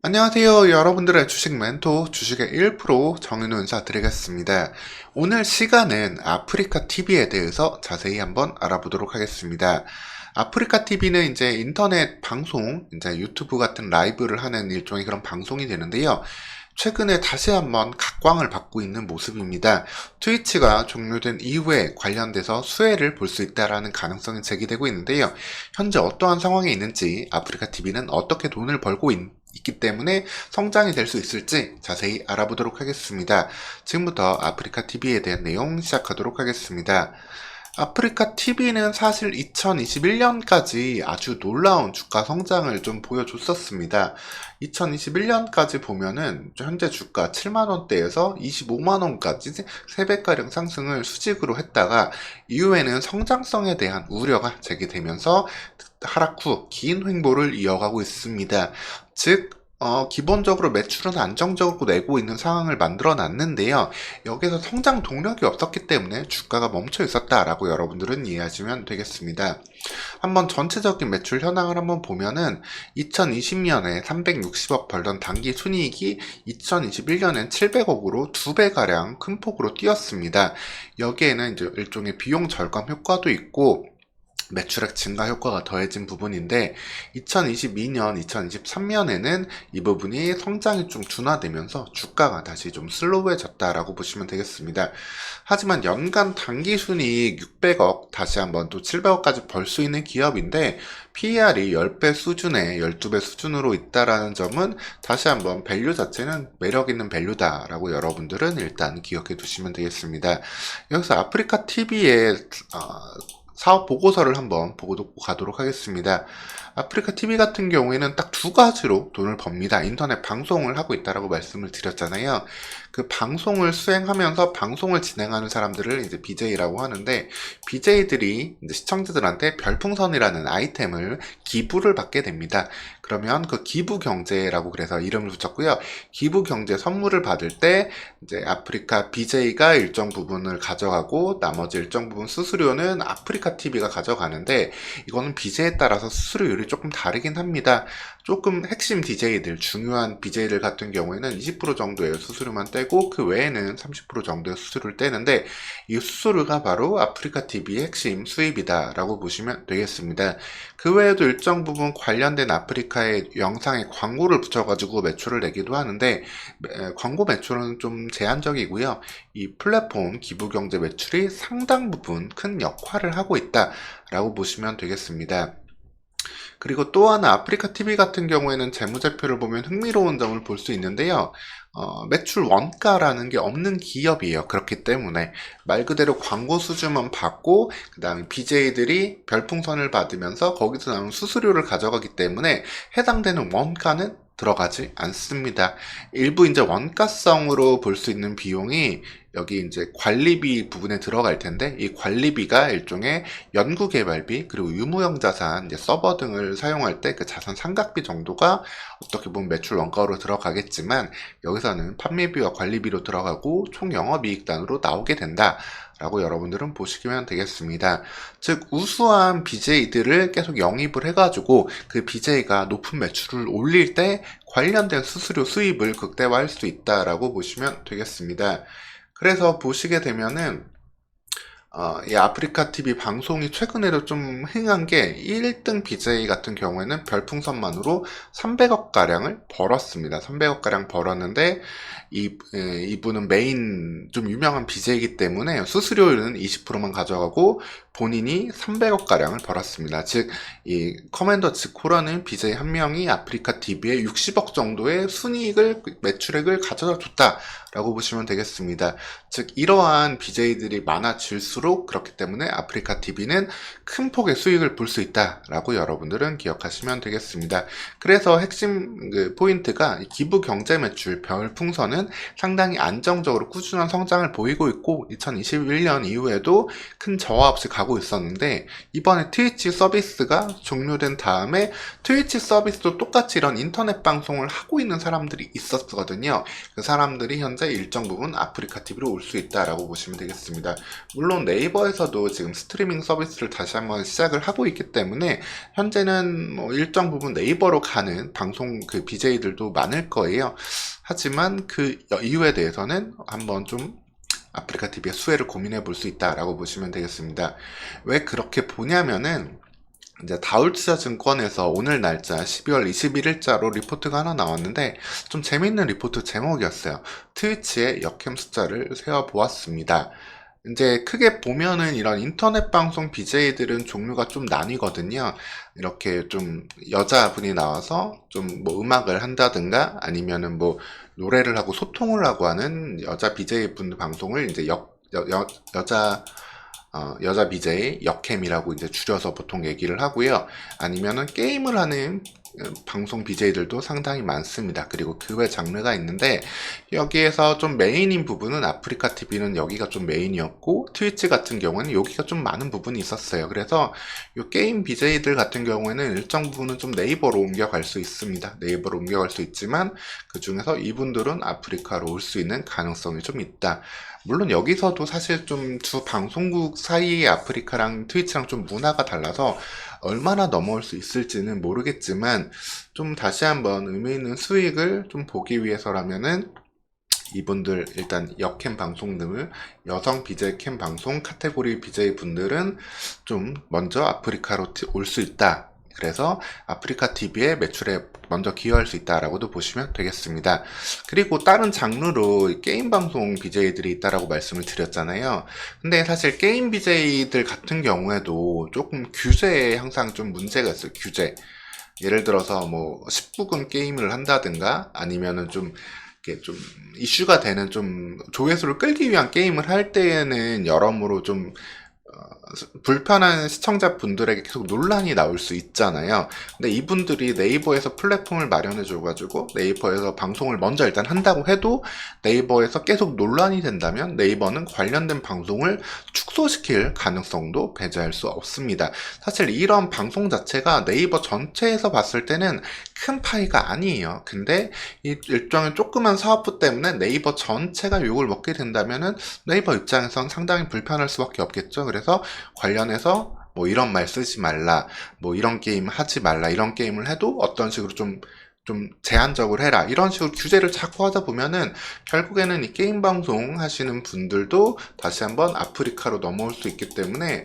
안녕하세요. 여러분들의 주식 멘토 주식의 1% 정인호 인사드리겠습니다. 오늘 시간은 아프리카 TV에 대해서 자세히 한번 알아보도록 하겠습니다. 아프리카 TV는 이제 인터넷 방송, 이제 유튜브 같은 라이브를 하는 일종의 그런 방송이 되는데요. 최근에 다시 한번 각광을 받고 있는 모습입니다. 트위치가 종료된 이후에 관련돼서 수혜를 볼 수 있다라는 가능성이 제기되고 있는데요. 현재 어떠한 상황에 있는지, 아프리카 TV는 어떻게 돈을 벌고 있기 때문에 성장이 될 수 있을지 자세히 알아보도록 하겠습니다. 지금부터 아프리카 TV에 대한 내용 시작하도록 하겠습니다. 아프리카 TV는 사실 2021년까지 아주 놀라운 주가 성장을 좀 보여줬었습니다. 2021년까지 보면은 현재 주가 7만원대에서 25만원까지 3배가량 상승을 수직으로 했다가 이후에는 성장성에 대한 우려가 제기되면서 하락 후 긴 횡보를 이어가고 있습니다. 즉 기본적으로 매출은 안정적으로 내고 있는 상황을 만들어 놨는데요. 여기서 성장 동력이 없었기 때문에 주가가 멈춰 있었다라고 여러분들은 이해하시면 되겠습니다. 한번 전체적인 매출 현황을 한번 보면은 2020년에 360억 벌던 당기 순이익이 2021년엔 700억으로 2배가량 큰 폭으로 뛰었습니다. 여기에는 이제 일종의 비용 절감 효과도 있고 매출액 증가 효과가 더해진 부분인데 2022년, 2023년에는 이 부분이 성장이 좀 둔화되면서 주가가 다시 좀 슬로우해졌다라고 보시면 되겠습니다. 하지만 연간 당기순이익 600억, 다시 한번 또 700억까지 벌 수 있는 기업인데 PER이 10배 수준에 12배 수준으로 있다라는 점은 다시 한번 밸류 자체는 매력 있는 밸류다라고 여러분들은 일단 기억해 두시면 되겠습니다. 여기서 아프리카 TV의 사업 보고서를 한번 보고 가도록 하겠습니다. 아프리카 TV 같은 경우에는 딱 두 가지로 돈을 법니다. 인터넷 방송을 하고 있다라고 말씀을 드렸잖아요. 그 방송을 수행하면서 방송을 진행하는 사람들을 이제 BJ라고 하는데, BJ들이 이제 시청자들한테 별풍선이라는 아이템을 기부를 받게 됩니다. 그러면 그 기부 경제라고 그래서 이름을 붙였고요. 기부 경제 선물을 받을 때 이제 아프리카 BJ가 일정 부분을 가져가고 나머지 일정 부분 수수료는 아프리카 TV가 가져가는데, 이거는 BJ에 따라서 수수료율이 조금 다르긴 합니다. 조금 핵심 DJ들, 중요한 BJ들 같은 경우에는 20% 정도의 수수료만 떼고 그 외에는 30% 정도의 수수료를 떼는데, 이 수수료가 바로 아프리카 TV의 핵심 수입이다 라고 보시면 되겠습니다. 그 외에도 일정 부분 관련된 아프리카의 영상에 광고를 붙여가지고 매출을 내기도 하는데, 광고 매출은 좀 제한적이고요. 이 플랫폼 기부경제 매출이 상당 부분 큰 역할을 하고 있다라고 보시면 되겠습니다. 그리고 또 하나 아프리카 TV 같은 경우에는 재무제표를 보면 흥미로운 점을 볼 수 있는데요. 매출 원가라는 게 없는 기업이에요. 그렇기 때문에 말 그대로 광고 수주만 받고 그 다음에 BJ들이 별풍선을 받으면서 거기서 나오는 수수료를 가져가기 때문에 해당되는 원가는 들어가지 않습니다. 일부 이제 원가성으로 볼 수 있는 비용이 여기 이제 관리비 부분에 들어갈 텐데, 이 관리비가 일종의 연구개발비 그리고 유무형 자산, 이제 서버 등을 사용할 때 그 자산 상각비 정도가 어떻게 보면 매출 원가로 들어가겠지만, 여기서는 판매비와 관리비로 들어가고 총 영업이익단으로 나오게 된다 라고 여러분들은 보시면 되겠습니다. 즉 우수한 BJ들을 계속 영입을 해가지고 그 BJ가 높은 매출을 올릴 때 관련된 수수료 수입을 극대화할 수 있다라고 보시면 되겠습니다. 그래서 보시게 되면은 이 아프리카 TV 방송이 최근에도 좀 흥한 게 1등 BJ 같은 경우에는 별풍선만으로 300억 가량을 벌었습니다. 300억 가량 벌었는데 이분은 메인 좀 유명한 BJ이기 때문에 수수료는 20%만 가져가고 본인이 300억 가량을 벌었습니다. 즉 이 커맨더 즈코라는 BJ 한 명이 아프리카 TV에 60억 정도의 순이익을 매출액을 가져다 줬다라고 보시면 되겠습니다. 즉 이러한 BJ들이 많아질수록 그렇기 때문에 아프리카 TV는 큰 폭의 수익을 볼 수 있다라고 여러분들은 기억하시면 되겠습니다. 그래서 핵심 그 포인트가 기부 경제 매출 별풍선은 상당히 안정적으로 꾸준한 성장을 보이고 있고 2021년 이후에도 큰 저하 없이 가고 하고 있었는데, 이번에 트위치 서비스가 종료된 다음에 트위치 서비스도 똑같이 이런 인터넷 방송을 하고 있는 사람들이 있었거든요. 그 사람들이 현재 일정 부분 아프리카 TV로 올 수 있다라고 보시면 되겠습니다. 물론 네이버에서도 지금 스트리밍 서비스를 다시 한번 시작을 하고 있기 때문에 현재는 뭐 일정 부분 네이버로 가는 방송 그 BJ들도 많을 거예요. 하지만 그 이유에 대해서는 한번 좀 아프리카 TV의 수혜를 고민해 볼 수 있다라고 보시면 되겠습니다. 왜 그렇게 보냐면은 이제 다울투자증권에서 오늘 날짜 12월 21일자로 리포트가 하나 나왔는데 좀 재밌는 리포트 제목이었어요. 트위치의 역캠 숫자를 세어보았습니다. 이제 크게 보면은 이런 인터넷 방송 BJ들은 종류가 좀 나뉘거든요. 이렇게 좀 여자분이 나와서 좀 뭐 음악을 한다든가 아니면은 뭐 노래를 하고 소통을 하고 하는 여자 BJ 분 방송을 이제 여자 BJ, 역캠이라고 이제 줄여서 보통 얘기를 하고요. 아니면은 게임을 하는 방송 BJ들도 상당히 많습니다. 그리고 그 외 장르가 있는데, 여기에서 좀 메인인 부분은 아프리카 TV는 여기가 좀 메인이었고, 트위치 같은 경우는 여기가 좀 많은 부분이 있었어요. 그래서 이 게임 BJ들 같은 경우에는 일정 부분은 좀 네이버로 옮겨갈 수 있습니다. 네이버로 옮겨갈 수 있지만, 그 중에서 이분들은 아프리카로 올 수 있는 가능성이 좀 있다. 물론 여기서도 사실 좀 두 방송국 사이의 아프리카랑 트위치랑 좀 문화가 달라서 얼마나 넘어올 수 있을지는 모르겠지만 좀 다시 한번 의미 있는 수익을 좀 보기 위해서라면은 이분들 일단 역캠 방송등을 여성 BJ 캠 방송 카테고리 BJ 분들은 좀 먼저 아프리카로 올 수 있다. 그래서 아프리카 TV의 매출에 먼저 기여할 수 있다라고도 보시면 되겠습니다. 그리고 다른 장르로 게임 방송 BJ들이 있다라고 말씀을 드렸잖아요. 근데 사실 게임 BJ들 같은 경우에도 조금 규제에 항상 좀 문제가 있어요. 규제. 예를 들어서 뭐 19금 게임을 한다든가 아니면은 좀 이렇게 좀 이슈가 되는 좀 조회수를 끌기 위한 게임을 할 때에는 여러모로 좀 불편한 시청자분들에게 계속 논란이 나올 수 있잖아요. 근데 이분들이 네이버에서 플랫폼을 마련해줘가지고 네이버에서 방송을 먼저 일단 한다고 해도 네이버에서 계속 논란이 된다면 네이버는 관련된 방송을 축소시킬 가능성도 배제할 수 없습니다. 사실 이런 방송 자체가 네이버 전체에서 봤을 때는 큰 파이가 아니에요. 근데 이 일종의 조그만 사업부 때문에 네이버 전체가 욕을 먹게 된다면은 네이버 입장에선 상당히 불편할 수밖에 없겠죠. 그래서 관련해서 뭐 이런 말 쓰지 말라, 뭐 이런 게임 하지 말라, 이런 게임을 해도 어떤 식으로 좀 제한적으로 해라. 이런 식으로 규제를 자꾸 하다 보면은 결국에는 이 게임 방송 하시는 분들도 다시 한번 아프리카로 넘어올 수 있기 때문에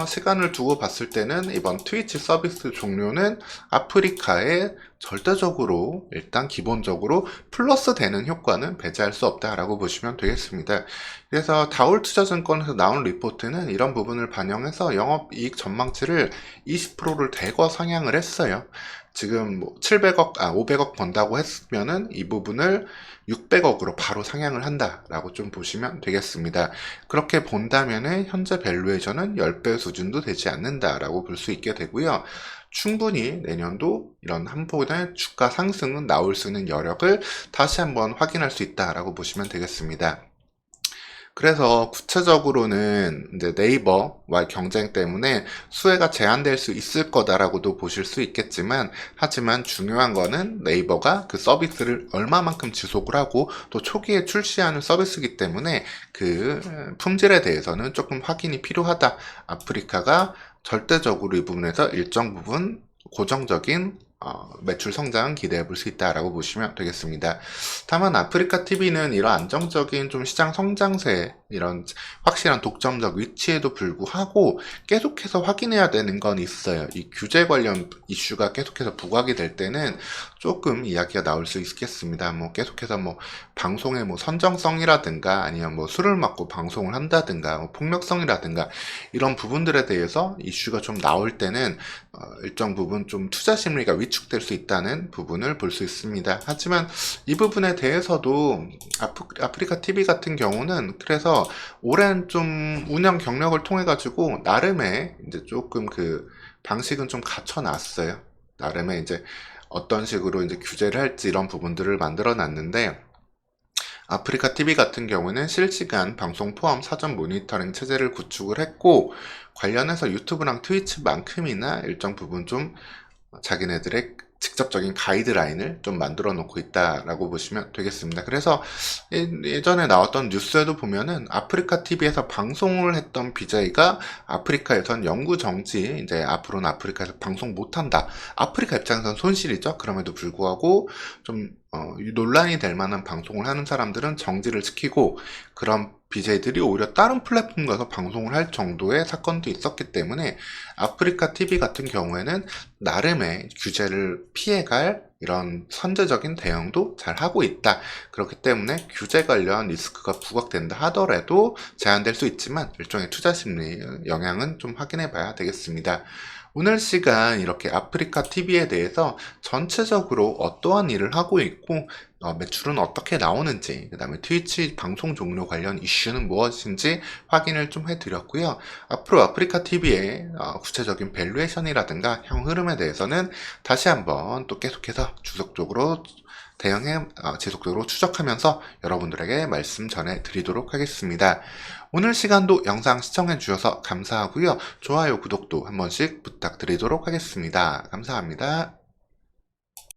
시간을 두고 봤을 때는 이번 트위치 서비스 종료는 아프리카에 절대적으로 일단 기본적으로 플러스 되는 효과는 배제할 수 없다라고 보시면 되겠습니다. 그래서 다울투자증권에서 나온 리포트는 이런 부분을 반영해서 영업이익 전망치를 20%를 대거 상향을 했어요. 지금 뭐 500억 번다고 했으면은 이 부분을 600억으로 바로 상향을 한다라고 좀 보시면 되겠습니다. 그렇게 본다면은 현재 밸류에이션은 10배 수준도 되지 않는다라고 볼 수 있게 되고요. 충분히 내년도 이런 한 번의 주가 상승은 나올 수 있는 여력을 다시 한번 확인할 수 있다라고 보시면 되겠습니다. 그래서 구체적으로는 이제 네이버와의 경쟁 때문에 수혜가 제한될 수 있을 거다라고도 보실 수 있겠지만, 하지만 중요한 거는 네이버가 그 서비스를 얼마만큼 지속을 하고 또 초기에 출시하는 서비스이기 때문에 그 품질에 대해서는 조금 확인이 필요하다. 아프리카가 절대적으로 이 부분에서 일정 부분 고정적인 매출 성장 기대해 볼 수 있다라고 보시면 되겠습니다. 다만 아프리카 TV는 이런 안정적인 좀 시장 성장세, 이런 확실한 독점적 위치에도 불구하고 계속해서 확인해야 되는 건 있어요. 이 규제 관련 이슈가 계속해서 부각이 될 때는 조금 이야기가 나올 수 있겠습니다. 뭐 계속해서 뭐 방송의 뭐 선정성이라든가 아니면 뭐 술을 먹고 방송을 한다든가 뭐 폭력성이라든가 이런 부분들에 대해서 이슈가 좀 나올 때는 일정 부분 좀 투자 심리가 위축될 수 있다는 부분을 볼 수 있습니다. 하지만 이 부분에 대해서도 아프리카 TV 같은 경우는 그래서 오랜 좀 운영 경력을 통해 가지고 나름의 이제 조금 그 방식은 좀 갖춰놨어요. 나름의 이제 어떤 식으로 이제 규제를 할지 이런 부분들을 만들어 놨는데, 아프리카 TV 같은 경우는 실시간 방송 포함 사전 모니터링 체제를 구축을 했고, 관련해서 유튜브랑 트위치만큼이나 일정 부분 좀 자기네들의 직접적인 가이드라인을 좀 만들어 놓고 있다라고 보시면 되겠습니다. 그래서 예전에 나왔던 뉴스에도 보면은 아프리카 TV에서 방송을 했던 BJ가 아프리카에선 영구 정지, 이제 앞으로는 아프리카에서 방송 못한다. 아프리카 입장에선 손실이죠. 그럼에도 불구하고 좀 논란이 될 만한 방송을 하는 사람들은 정지를 시키고, 그런 BJ들이 오히려 다른 플랫폼 가서 방송을 할 정도의 사건도 있었기 때문에 아프리카 TV 같은 경우에는 나름의 규제를 피해갈 이런 선제적인 대응도 잘 하고 있다. 그렇기 때문에 규제 관련 리스크가 부각된다 하더라도 제한될 수 있지만 일종의 투자 심리 영향은 좀 확인해 봐야 되겠습니다. 오늘 시간 이렇게 아프리카 TV에 대해서 전체적으로 어떠한 일을 하고 있고 매출은 어떻게 나오는지, 그 다음에 트위치 방송 종료 관련 이슈는 무엇인지 확인을 좀 해드렸고요. 앞으로 아프리카 TV의 구체적인 밸류에이션이라든가 향후 흐름에 대해서는 다시 한번 또 계속해서 지속적으로 지속적으로 추적하면서 여러분들에게 말씀 전해드리도록 하겠습니다. 오늘 시간도 영상 시청해주셔서 감사하고요. 좋아요, 구독도 한 번씩 부탁드리도록 하겠습니다. 감사합니다.